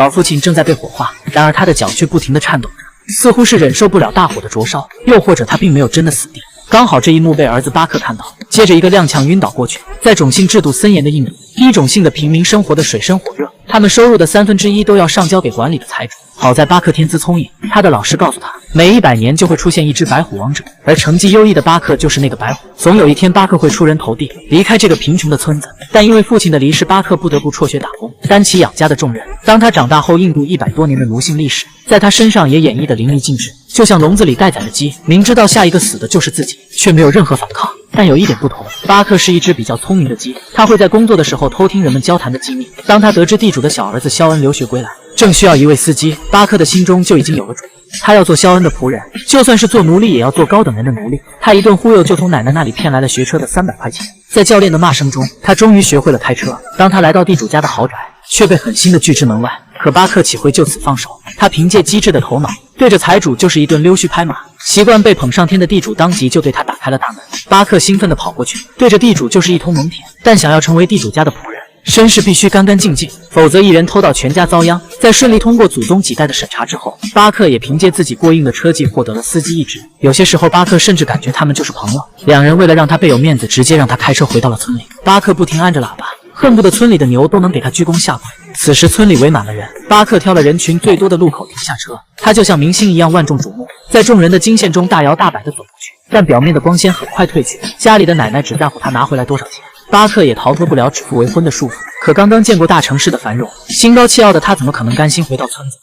老父亲正在被火化，然而他的脚却不停地颤抖着，似乎是忍受不了大火的灼烧，又或者他并没有真的死地。刚好这一幕被儿子巴克看到，接着一个踉跄晕倒过去。在种姓制度森严的印度，低种姓的平民生活的水深火热，他们收入的1/3都要上交给管理的财主。好在巴克天资聪颖，他的老师告诉他，每100年就会出现一只白虎王者，而成绩优异的巴克就是那个白虎。总有一天，巴克会出人头地，离开这个贫穷的村子。但因为父亲的离世，巴克不得不辍学打工，担起养家的重任。当他长大后，印度100多年的奴性历史在他身上也演绎得淋漓尽致，就像笼子里待宰的鸡，明知道下一个死的就是自己，却没有任何反抗。但有一点不同，巴克是一只比较聪明的鸡，他会在工作的时候偷听人们交谈的机密。当他得知地主的小儿子肖恩留学归来，正需要一位司机，巴克的心中就已经有了主意。他要做肖恩的仆人，就算是做奴隶，也要做高等人的奴隶。他一顿忽悠，就从奶奶那里骗来了学车的300块钱。在教练的骂声中，他终于学会了开车。当他来到地主家的豪宅，却被狠心的拒之门外。可巴克岂会就此放手？他凭借机智的头脑，对着财主就是一顿溜须拍马。习惯被捧上天的地主当即就对他打开了大门。巴克兴奋地跑过去，对着地主就是一通猛舔。但想要成为地主家的仆人，身世必须干干净净，否则一人偷盗全家遭殃。在顺利通过祖宗几代的审查之后，巴克也凭借自己过硬的车技获得了司机一职。有些时候，巴克甚至感觉他们就是朋友。两人为了让他倍有面子，直接让他开车回到了村里。巴克不停按着喇叭，恨不得村里的牛都能给他鞠躬下跪。此时村里围满了人，巴克挑了人群最多的路口停下车，他就像明星一样万众瞩目，在众人的惊羡中大摇大摆地走过去。但表面的光鲜很快褪去，家里的奶奶只在乎他拿回来多少钱。巴克也逃脱不了指腹为婚的束缚，可刚刚见过大城市的繁荣，心高气傲的他怎么可能甘心回到村子？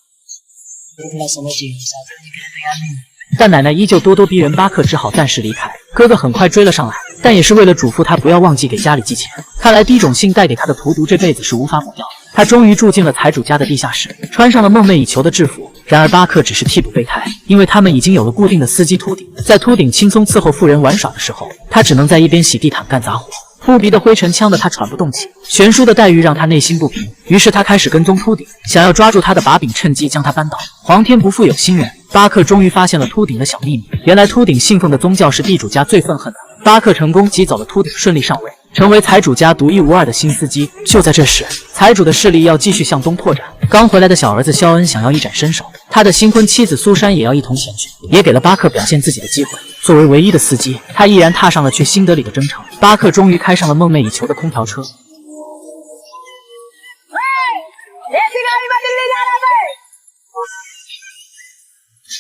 但奶奶依旧咄咄逼人，巴克只好暂时离开。哥哥很快追了上来，但也是为了嘱咐他不要忘记给家里寄钱。看来低种姓带给他的荼毒这辈子是无法抹掉的。他终于住进了财主家的地下室，穿上了梦寐以求的制服。然而巴克只是替补备胎，因为他们已经有了固定的司机秃顶。在秃顶轻松伺候富人玩耍的时候，他只能在一边洗地毯干杂活。扑鼻的灰尘呛得他喘不动气，悬殊的待遇让他内心不平。于是他开始跟踪秃顶，想要抓住他的把柄，趁机将他扳倒。皇天不负有心人，巴克终于发现了秃顶的小秘密。原来秃顶信奉的宗教是地主家最愤恨的。巴克成功挤走了秃顶，顺利上位，成为财主家独一无二的新司机。就在这时，财主的势力要继续向东拓展。刚回来的小儿子肖恩想要一展身手，他的新婚妻子苏珊也要一同前去，也给了巴克表现自己的机会。作为唯一的司机，他毅然踏上了去新德里的征程。巴克终于开上了梦寐以求的空调车。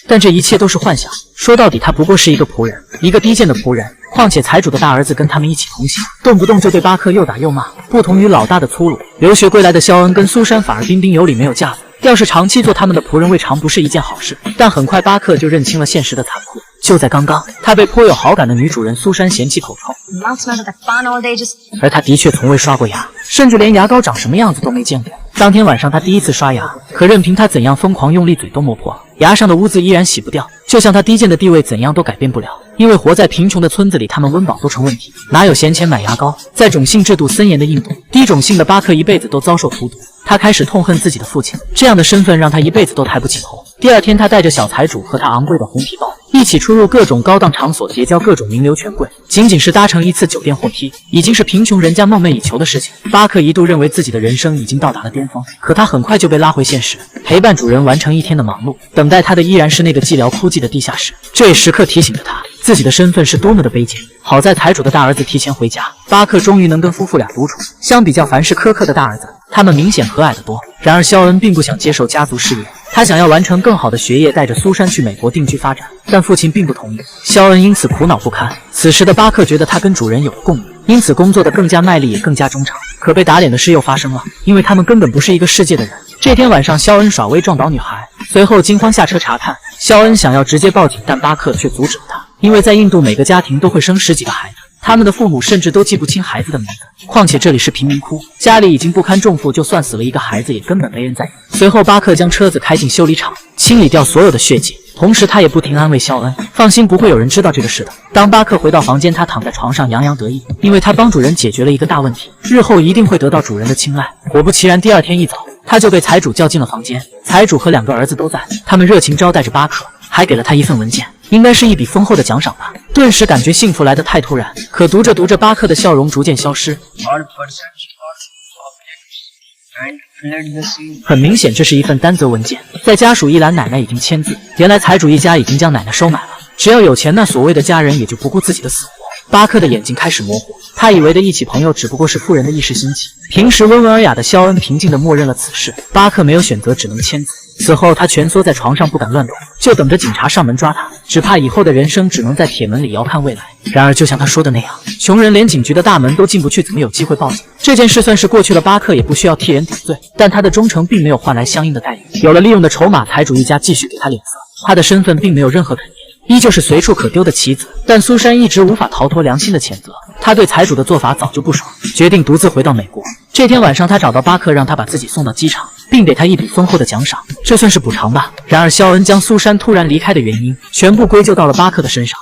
但这一切都是幻想，说到底他不过是一个仆人，一个低贱的仆人。况且财主的大儿子跟他们一起同行，动不动就对巴克又打又骂。不同于老大的粗鲁，留学归来的肖恩跟苏珊反而彬彬有礼，没有架子。要是长期做他们的仆人，未尝不是一件好事。但很快巴克就认清了现实的残酷。就在刚刚，他被颇有好感的女主人苏珊嫌弃口臭，而他的确从未刷过牙，甚至连牙膏长什么样子都没见过。当天晚上他第一次刷牙，可任凭他怎样疯狂用力，嘴都磨破了，牙上的污渍依然洗不掉。就像他低贱的地位怎样都改变不了，因为活在贫穷的村子里，他们温饱都成问题，哪有闲钱买牙膏？在种姓制度森严的印度，低种姓的巴克一辈子都遭受荼毒。他开始痛恨自己的父亲，这样的身份让他一辈子都抬不起头。第二天，他带着小财主和他昂贵的红皮包一起出入各种高档场所，结交各种名流权贵。仅仅是搭乘一次酒店货梯，已经是贫穷人家梦寐以求的事情。巴克一度认为自己的人生已经到达了巅峰，可他很快就被拉回现实，陪伴主人完成一天的忙碌，等待他的依然是那个寂寥枯寂的地下室。这也时刻提醒着他，自己的身份是多么的卑贱。好在财主的大儿子提前回家，巴克终于能跟夫妇俩独处。相比较凡事苛刻的大儿子，他们明显和蔼得多。然而肖恩并不想接受家族事业，他想要完成更好的学业，带着苏珊去美国定居发展，但父亲并不同意。肖恩因此苦恼不堪。此时的巴克觉得他跟主人有了共鸣，因此工作的更加卖力，也更加忠诚。可被打脸的事又发生了，因为他们根本不是一个世界的人。这天晚上，肖恩耍威撞倒女孩，随后惊慌下车查看。肖恩想要直接报警，但巴克却阻止了他，因为在印度每个家庭都会生10几个孩子，他们的父母甚至都记不清孩子的名字。况且这里是贫民窟，家里已经不堪重负，就算死了一个孩子也根本没人在意。随后巴克将车子开进修理厂，清理掉所有的血迹，同时他也不停安慰肖恩，放心，不会有人知道这个事的。当巴克回到房间，他躺在床上洋洋得意，因为他帮主人解决了一个大问题，日后一定会得到主人的青睐。果不其然，第二天一早他就被财主叫进了房间，财主和2个儿子都在，他们热情招待着巴克，还给了他一份文件，应该是一笔丰厚的奖赏吧。顿时感觉幸福来得太突然，可读着读着，巴克的笑容逐渐消失。很明显，这是一份担责文件，在家属一栏，奶奶已经签字。原来财主一家已经将奶奶收买了，只要有钱，那所谓的家人也就不顾自己的死活。巴克的眼睛开始模糊，他以为的一起朋友只不过是富人的一时兴起。平时温文尔雅的肖恩平静地默认了此事，巴克没有选择，只能签字。此后，他蜷缩在床上不敢乱动，就等着警察上门抓他，只怕以后的人生只能在铁门里遥看未来。然而，就像他说的那样，穷人连警局的大门都进不去，怎么有机会报警？这件事算是过去了，巴克也不需要替人抵罪，但他的忠诚并没有换来相应的待遇。有了利用的筹码，财主一家继续给他脸色，他的身份并没有任何改变。依旧是随处可丢的棋子，但苏珊一直无法逃脱良心的谴责。他对财主的做法早就不爽，决定独自回到美国。这天晚上，他找到巴克，让他把自己送到机场，并给他一笔丰厚的奖赏，这算是补偿吧。然而，肖恩将苏珊突然离开的原因全部归咎到了巴克的身上。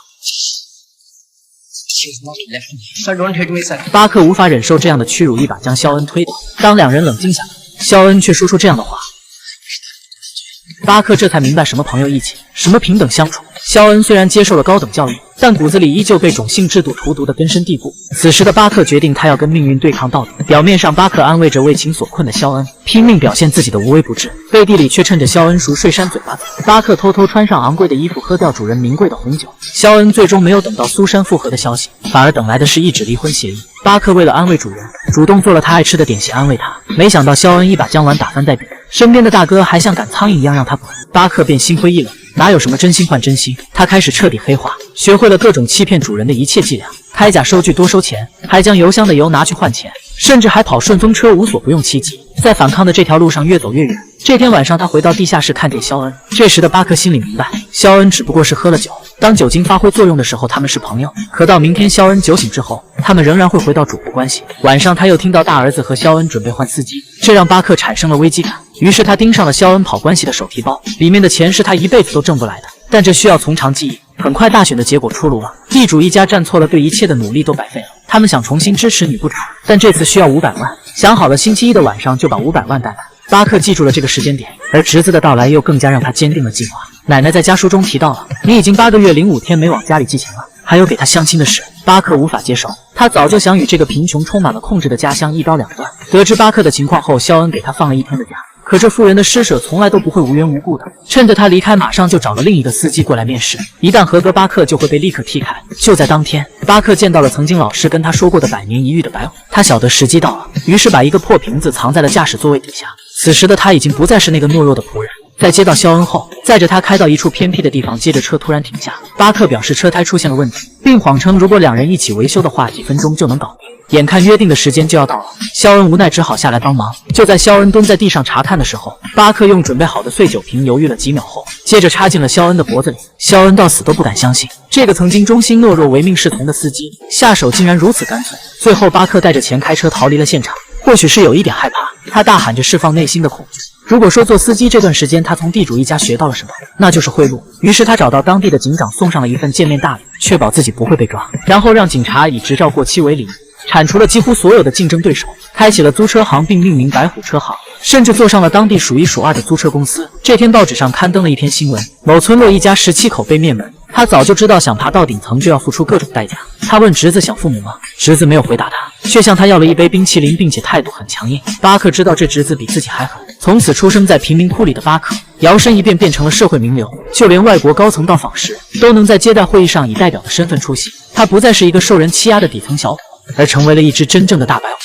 巴克无法忍受这样的屈辱，一把将肖恩推倒。当两人冷静下来，肖恩却说出这样的话。巴克这才明白什么朋友义气，什么平等相处。肖恩虽然接受了高等教育，但骨子里依旧被种姓制度荼毒的根深蒂固。此时的巴克决定，他要跟命运对抗到底。表面上，巴克安慰着为情所困的肖恩，拼命表现自己的无微不至，背地里却趁着肖恩熟睡扇嘴巴子。巴克偷偷穿上昂贵的衣服，喝掉主人名贵的红酒。肖恩最终没有等到苏珊复合的消息，反而等来的是一纸离婚协议。巴克为了安慰主人，主动做了他爱吃的点心安慰他，没想到肖恩一把将碗打翻在地，身边的大哥还像赶苍蝇一样让他滚，巴克便心灰意冷。哪有什么真心换真心？他开始彻底黑化，学会了各种欺骗主人的一切伎俩，开假收据多收钱，还将邮箱的油拿去换钱，甚至还跑顺风车，无所不用其极。在反抗的这条路上越走越远。这天晚上，他回到地下室看见肖恩，这时的巴克心里明白，肖恩只不过是喝了酒，当酒精发挥作用的时候，他们是朋友。可到明天肖恩酒醒之后，他们仍然会回到主仆关系。晚上，他又听到大儿子和肖恩准备换司机，这让巴克产生了危机感。于是他盯上了肖恩跑关系的手提包，里面的钱是他一辈子都挣不来的，但这需要从长计议。很快，大选的结果出炉了，地主一家站错了队，一切的努力都白费了。他们想重新支持女部长，但这次需要500万。想好了，星期一的晚上就把500万带来。巴克记住了这个时间点，而侄子的到来又更加让他坚定了计划。奶奶在家书中提到了，你已经8个月0.5天没往家里寄钱了。还有给他相亲的事，巴克无法接受，他早就想与这个贫穷充满了控制的家乡一刀两断。得知巴克的情况后，肖恩给他放了1天的假。可这富人的施舍从来都不会无缘无故的，趁着他离开，马上就找了另一个司机过来面试，一旦合格，巴克就会被立刻踢开。就在当天，巴克见到了曾经老师跟他说过的100年一遇的白虎，他晓得时机到了，于是把一个破瓶子藏在了驾驶座位底下。此时的他已经不再是那个懦弱的仆人。在接到肖恩后，载着他开到一处偏僻的地方，接着车突然停下。巴克表示车胎出现了问题，并谎称如果两人一起维修的话，几分钟就能搞定。眼看约定的时间就要到了，肖恩无奈只好下来帮忙。就在肖恩蹲在地上查看的时候，巴克用准备好的碎酒瓶犹豫了几秒后，接着插进了肖恩的脖子里。肖恩到死都不敢相信，这个曾经忠心懦弱、唯命是从的司机，下手竟然如此干脆。最后，巴克带着钱开车逃离了现场。或许是有一点害怕，他大喊着释放内心的恐惧。如果说做司机这段时间他从地主一家学到了什么，那就是贿赂。于是他找到当地的警长，送上了一份见面大礼，确保自己不会被抓，然后让警察以执照过期为理由，铲除了几乎所有的竞争对手，开启了租车行，并命名白虎车行，甚至做上了当地数一数二的租车公司。这天报纸上刊登了一篇新闻，某村落一家17口被灭门。他早就知道想爬到顶层就要付出各种代价。他问侄子想父母吗？侄子没有回答他，却向他要了一杯冰淇淋，并且态度很强硬。巴克知道这侄子比自己还狠。从此出生在贫民窟里的巴克，摇身一变变成了社会名流，就连外国高层到访时，都能在接待会议上以代表的身份出席。他不再是一个受人欺压的底层小伙，而成为了一只真正的大白虎。